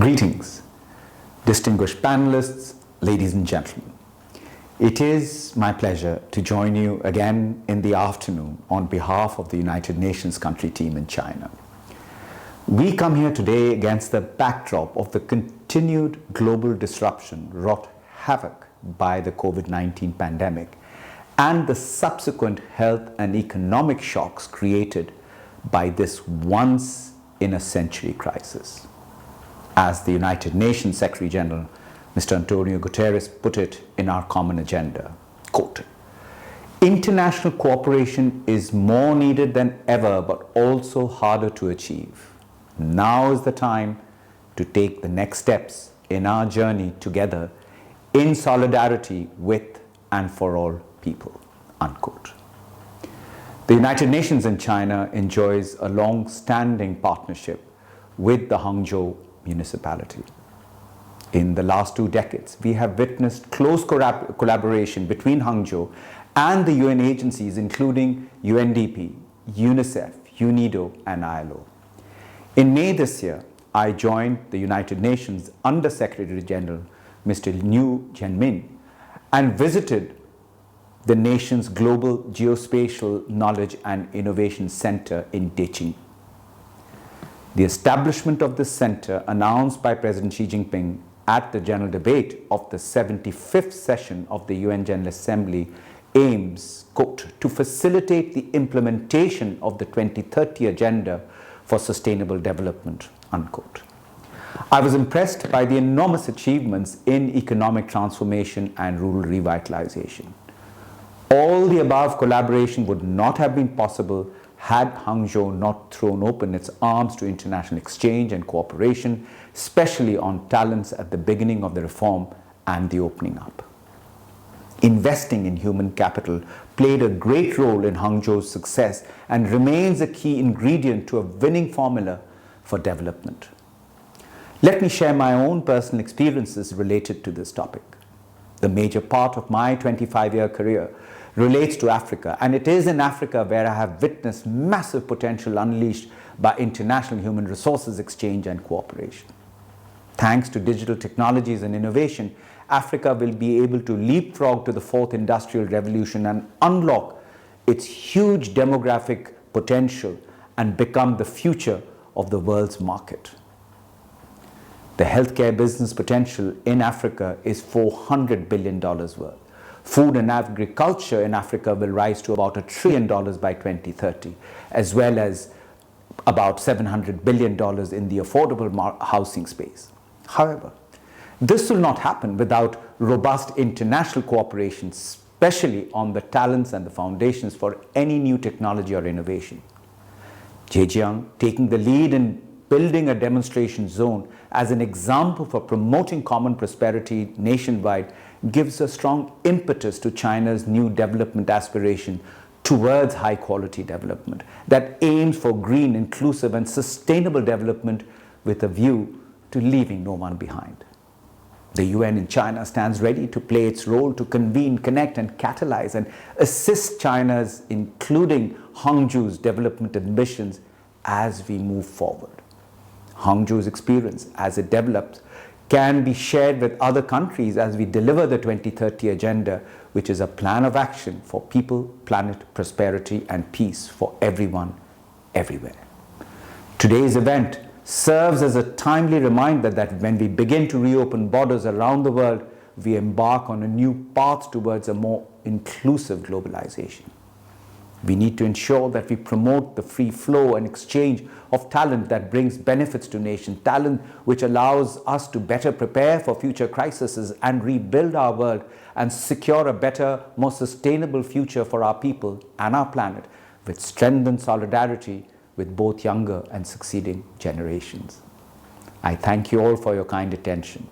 Greetings, distinguished panelists, ladies and gentlemen. It is my pleasure to join you again in the afternoon on behalf of the United Nations country team in China. We come here today against the backdrop of the continued global disruption wrought havoc by the COVID-19 pandemic and the subsequent health and economic shocks created by this once-in-a-century crisis. As the United Nations Secretary General, Mr. Antonio Guterres, put it in our common agenda, quote, "International cooperation is more needed than ever, but also harder to achieve. Now is the time to take the next steps in our journey together in solidarity with and for all people," unquote. The United Nations in China enjoys a long-standing partnership with the Hangzhou municipality. In the last 2 decades, we have witnessed close collaboration between Hangzhou and the UN agencies, including UNDP, UNICEF, UNIDO, and ILO. In May this year, I joined the United Nations Under Secretary General, Mr. Liu Jianmin, and visited the nation's Global Geospatial Knowledge and Innovation Center in Zhejiang. The establishment of this center, announced by President Xi Jinping at the general debate of the 75th session of the UN General Assembly, aims, quote, "to facilitate the implementation of the 2030 Agenda for Sustainable Development," unquote. I was impressed by the enormous achievements in economic transformation and rural revitalization. All the above collaboration would not have been possible had Hangzhou not thrown open its arms to international exchange and cooperation, especially on talents at the beginning of the reform and the opening up. Investing in human capital played a great role in Hangzhou's success and remains a key ingredient to a winning formula for development. Let me share my own personal experiences related to this topic. The major part of my 25-year career relates to Africa, and it is in Africa where I have witnessed massive potential unleashed by international human resources exchange and cooperation. Thanks to digital technologies and innovation, Africa will be able to leapfrog to the fourth industrial revolution and unlock its huge demographic potential and become the future of the world's market. The healthcare business potential in Africa is $400 billion worth. Food and agriculture in Africa will rise to about $1 trillion by 2030, as well as about $700 billion in the affordable housing space. However, this will not happen without robust international cooperation, especially on the talents and the foundations for any new technology or innovation. Zhejiang, taking the lead in building a demonstration zone as an example for promoting common prosperity nationwide, gives a strong impetus to China's new development aspiration towards high-quality development that aims for green, inclusive, and sustainable development with a view to leaving no one behind. The UN in China stands ready to play its role to convene, connect, and catalyze and assist China's, including Hangzhou's, development ambitions as we move forward. Hangzhou's experience as it develops can be shared with other countries as we deliver the 2030 Agenda, which is a plan of action for people, planet, prosperity, and peace for everyone, everywhere. Today's event serves as a timely reminder that when we begin to reopen borders around the world, we embark on a new path towards a more inclusive globalization. We need to ensure that we promote the free flow and exchange of talent that brings benefits to nations, talent which allows us to better prepare for future crises and rebuild our world and secure a better, more sustainable future for our people and our planet with strengthened solidarity with both younger and succeeding generations. I thank you all for your kind attention.